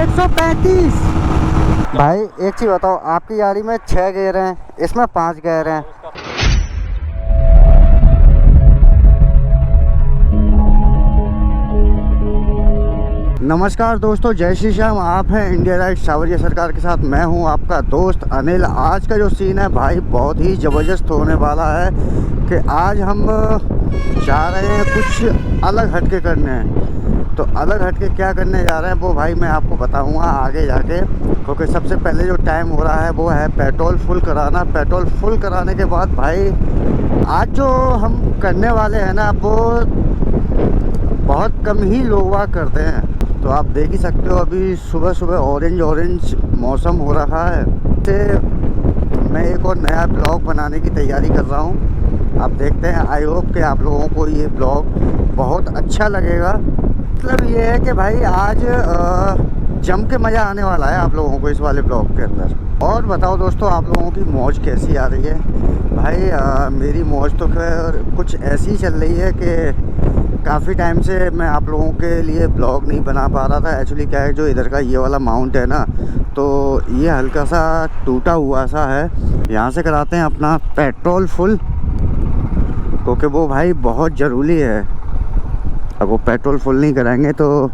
135। भाई एक चीज़ बताओ, आपकी गाड़ी में 6 गियर हैं, इसमें 5 गियर हैं। नमस्कार दोस्तों, जय श्री श्याम। आप हैं इंडिया राइड सावरिया सरकार के साथ। मैं हूं आपका दोस्त अनिल। आज का जो सीन है भाई बहुत ही ज़बरदस्त होने वाला है कि आज हम जा रहे हैं कुछ अलग हटके करने। तो अलग हटके क्या करने जा रहे हैं वो भाई मैं आपको बताऊंगा आगे जाके, क्योंकि सबसे पहले जो टाइम हो रहा है वो है पेट्रोल फुल कराना। पेट्रोल फुल कराने के बाद भाई आज जो हम करने वाले हैं ना वो बहुत कम ही लोग करते हैं। तो आप देख ही सकते हो अभी सुबह सुबह ऑरेंज मौसम हो रहा है। तो मैं एक और नया ब्लॉग बनाने की तैयारी कर रहा हूँ। आप देखते हैं, आई होप कि आप लोगों को ये ब्लॉग बहुत अच्छा लगेगा। मतलब ये है कि भाई आज जम के मज़ा आने वाला है आप लोगों को इस वाले ब्लॉग के अंदर। और बताओ दोस्तों, आप लोगों की मौज कैसी आ रही है? भाई मेरी मौज तो खैर कुछ ऐसी चल रही है कि काफ़ी टाइम से मैं आप लोगों के लिए ब्लॉग नहीं बना पा रहा था। एक्चुअली क्या है, जो इधर का ये वाला माउंट है ना, तो ये हल्का सा टूटा हुआ सा है। यहाँ से कराते हैं अपना पेट्रोल फुल, क्योंकि वो भाई बहुत ज़रूरी है। अब वो पेट्रोल फुल नहीं कराएंगे तो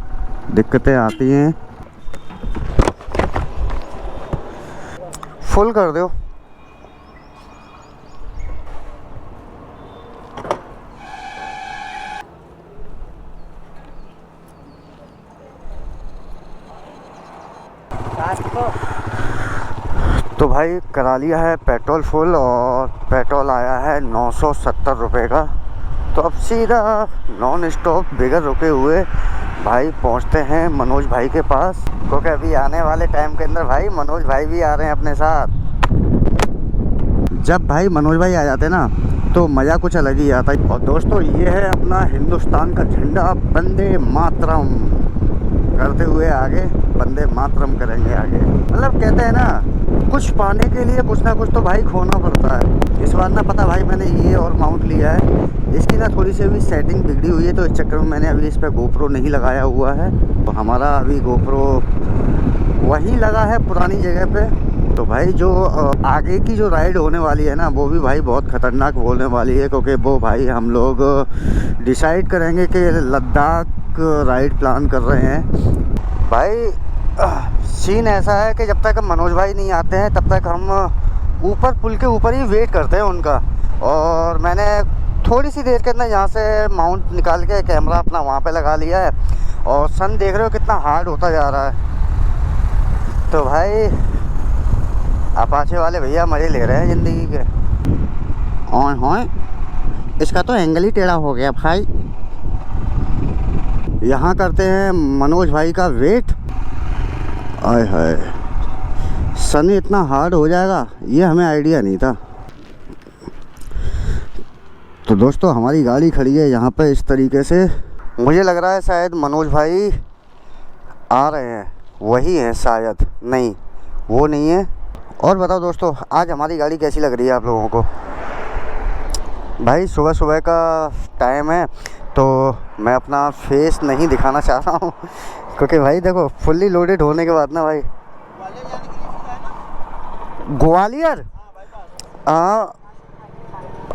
दिक्कतें आती हैं। फुल कर दो। तो भाई करा लिया है पेट्रोल फुल और पेट्रोल आया है 970 रुपये का। तो अब सीधा नॉन स्टॉप बगैर रुके हुए भाई पहुंचते हैं मनोज भाई के पास, क्योंकि अभी आने वाले टाइम के अंदर भाई मनोज भाई भी आ रहे हैं अपने साथ। जब भाई मनोज भाई आ जाते हैं ना तो मज़ा कुछ अलग ही आता है। और दोस्तों ये है अपना हिंदुस्तान का झंडा, वंदे मातरम करते हुए आगे, वंदे मातरम करेंगे आगे। मतलब कहते हैं ना, कुछ पाने के लिए कुछ ना कुछ तो भाई खोना पड़ता है। इस बार ना पता भाई मैंने ये और माउंट लिया है, इसकी ना थोड़ी सी अभी सेटिंग बिगड़ी हुई है, तो इस चक्कर में मैंने अभी इस पर गोप्रो नहीं लगाया हुआ है। तो हमारा अभी गोप्रो वहीं लगा है पुरानी जगह पे। तो भाई जो आगे की जो राइड होने वाली है ना वो भी भाई बहुत ख़तरनाक होने वाली है, क्योंकि वो भाई हम लोग डिसाइड करेंगे कि लद्दाख राइड प्लान कर रहे हैं। भाई सीन ऐसा है कि जब तक मनोज भाई नहीं आते हैं तब तक हम ऊपर पुल के ऊपर ही वेट करते हैं उनका। और मैंने थोड़ी सी देर के अंदर यहाँ से माउंट निकाल के कैमरा अपना वहाँ पे लगा लिया है। और सन देख रहे हो कितना हार्ड होता जा रहा है। तो भाई अपाचे वाले भैया मज़े ले रहे हैं ज़िंदगी के। ओए इसका तो एंगल ही टेढ़ा हो गया भाई। यहाँ करते हैं मनोज भाई का वेट। आय हाय, सन इतना हार्ड हो जाएगा ये हमें आइडिया नहीं था। तो दोस्तों हमारी गाड़ी खड़ी है यहाँ पे इस तरीके से। मुझे लग रहा है शायद मनोज भाई आ रहे हैं, वही हैं शायद। नहीं, वो नहीं है। और बताओ दोस्तों, आज हमारी गाड़ी कैसी लग रही है आप लोगों को? भाई सुबह सुबह का टाइम है तो मैं अपना फेस नहीं दिखाना चाह रहा हूँ, क्योंकि भाई देखो फुल्ली लोडेड होने के बाद ना भाई ग्वालियर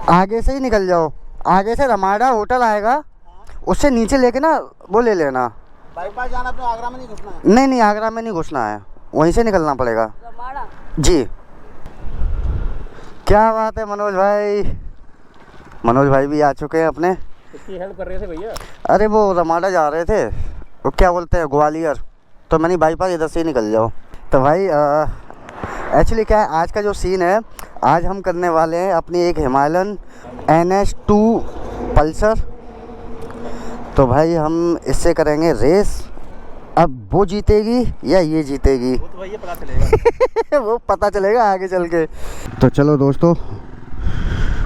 आगे से ही निकल जाओ। आगे से रमाडा होटल आएगा, उससे नीचे लेके ना वो ले लेना। बाईपास जाना, अपने आगरा में नहीं घुसना है। नहीं आगरा में नहीं घुसना है, वहीं से निकलना पड़ेगा जी। क्या बात है मनोज भाई। मनोज भाई भी आ चुके हैं अपने। किसकी हेल्प कर रहे थे भैया? अरे वो रमाडा जा रहे थे, वो क्या बोलते हैं ग्वालियर, तो मैंने बाईपास इधर से ही निकल जाओ। तो भाई एक्चुअली क्या है, आज का जो सीन है, आज हम करने वाले हैं अपनी एक हिमालयन NS2 पल्सर। तो भाई हम इससे करेंगे रेस। अब वो जीतेगी या ये जीतेगी वो तो भैया पता चलेगा। वो पता चलेगा आगे चल के। तो चलो दोस्तों,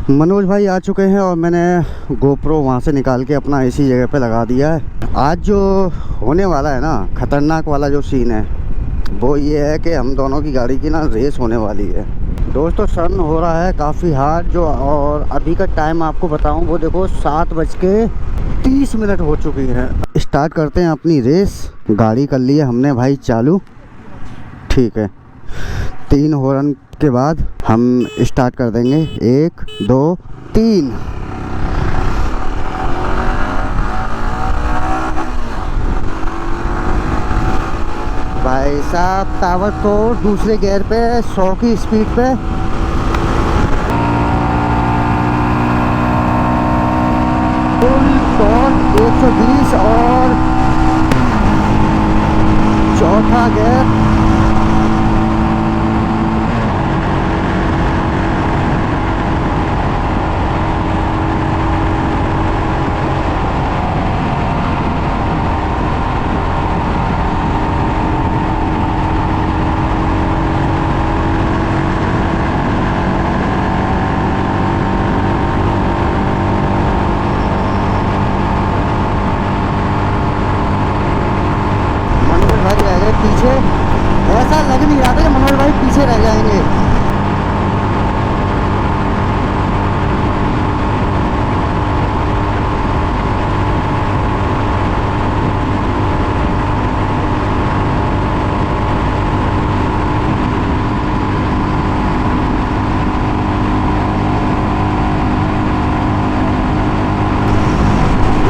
मनोज भाई आ चुके हैं और मैंने गोप्रो वहाँ से निकाल के अपना इसी जगह पे लगा दिया है। आज जो होने वाला है ना ख़तरनाक वाला जो सीन है वो ये है कि हम दोनों की गाड़ी की ना रेस होने वाली है। दोस्तों सन हो रहा है काफ़ी हार्ड जो, और अभी का टाइम आपको बताऊं वो देखो 7:30 हो चुकी है। स्टार्ट करते हैं अपनी रेस। गाड़ी कर ली है हमने भाई चालू, ठीक है। 3 हॉर्न के बाद हम स्टार्ट कर देंगे। 1 2 3। भाई साहब टावर को दूसरे गियर पे 100 की स्पीड पे। फुल टॉर्क 120 और चौथा गियर। पीछे ऐसा लग नहीं रहा था कि मनोज भाई पीछे रह जाएंगे।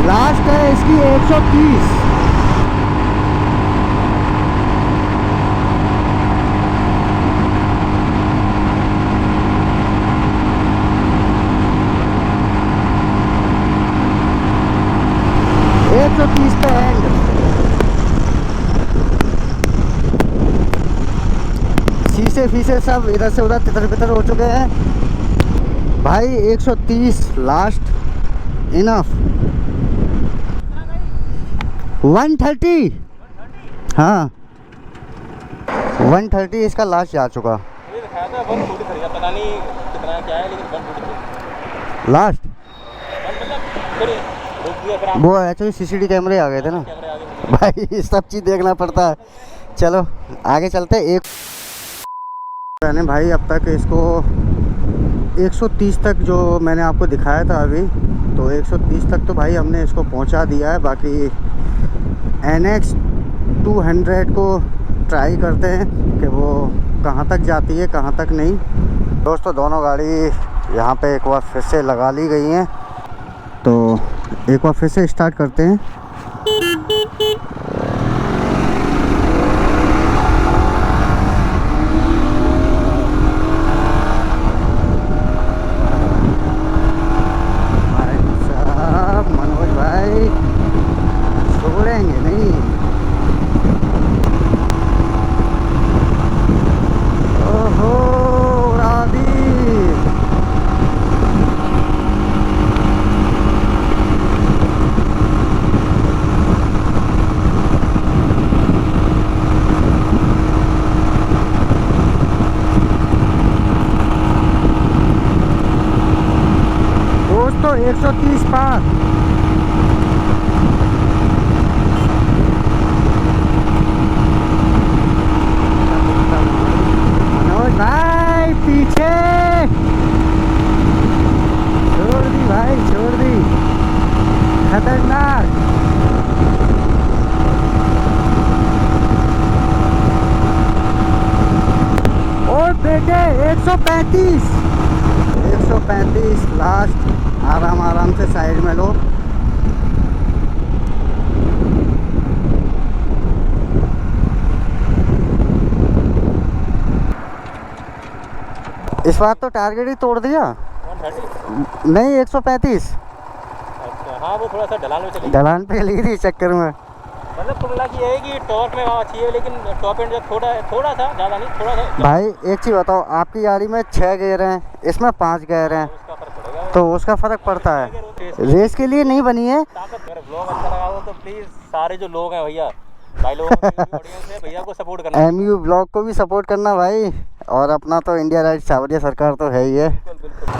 लास्ट है इसकी 130। पे एंड। शीशे फीसे सब इधर से उधर तितर बितर हो चुके हैं भाई। 130 लास्ट इनफ। 130 हाँ 130 इसका लास्ट जा चुका। पता नहीं कितना क्या है, लेकिन लास्ट वो एक्चुअली सीसीटीवी कैमरे आ गए थे ना भाई, सब चीज़ देखना पड़ता है। चलो आगे चलते। एक मैंने भाई अब तक इसको 130 तक जो मैंने आपको दिखाया था अभी, तो 130 तक तो भाई हमने इसको पहुंचा दिया है। बाकी NX 200 को ट्राई करते हैं कि वो कहां तक जाती है कहां तक नहीं। दोस्तों दोनों गाड़ी यहां पे एक बार फिर से लगा ली गई हैं, तो एक बार फिर से स्टार्ट करते हैं। भाई साहब मनोज भाई छोड़ेंगे नहीं। ओहो राधी दोस्तों 130 पार। मनोज भाई पीछे छोड़ दी भाई, छोड़ दी। खतरनाक। और बेटे 135 लास्ट। आराम आराम से साइड में लो। इस बार तो टारगेट ही तोड़ दिया। 130 नहीं 135। अच्छा हाँ, वो थोड़ा सा ढलान में चली, ढलान पे ली थी चक्कर में। मतलब कुल मिला के ये है कि टॉर्क में वहाँ अच्छी है, लेकिन टॉप एंड जब थोड़ा सा ज़्यादा नहीं, थोड़ा सा। भाई एक चीज़ बताओ, आपकी गाड़ी में 6 गियर हैं, इसमें 5 गियर हैं, उसका फर्क पड़ेगा, तो उसका फ़र्क पड़ता है। रेस के लिए नहीं बनी है। अगर ब्लॉग अच्छा लगा हो तो प्लीज़ सारे जो लोग हैं भैया, भाई लोगों की ऑडियंस है, भैया को सपोर्ट करना। MU ब्लॉग को भी सपोर्ट करना भाई, और अपना तो इंडिया राइट सावरिया सरकार तो है ही है। बिल्कुल बिल्कुल।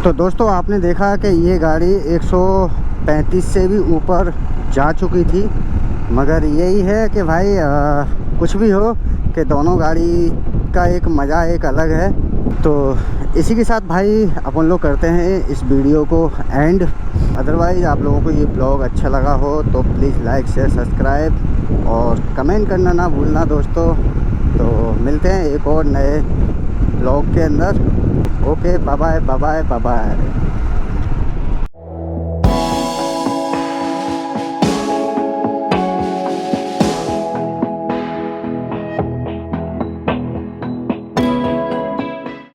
तो दोस्तों आपने देखा कि ये गाड़ी 135 से भी ऊपर जा चुकी थी, मगर यही है कि भाई कुछ भी हो कि दोनों गाड़ी का एक मज़ा एक अलग है। तो इसी के साथ भाई अपन लोग करते हैं इस वीडियो को एंड। अदरवाइज़ आप लोगों को ये ब्लॉग अच्छा लगा हो तो प्लीज़ लाइक शेयर सब्सक्राइब और कमेंट करना ना भूलना दोस्तों। तो मिलते हैं एक और नए ब्लॉग के अंदर। Okay, bye bye bye bye bye.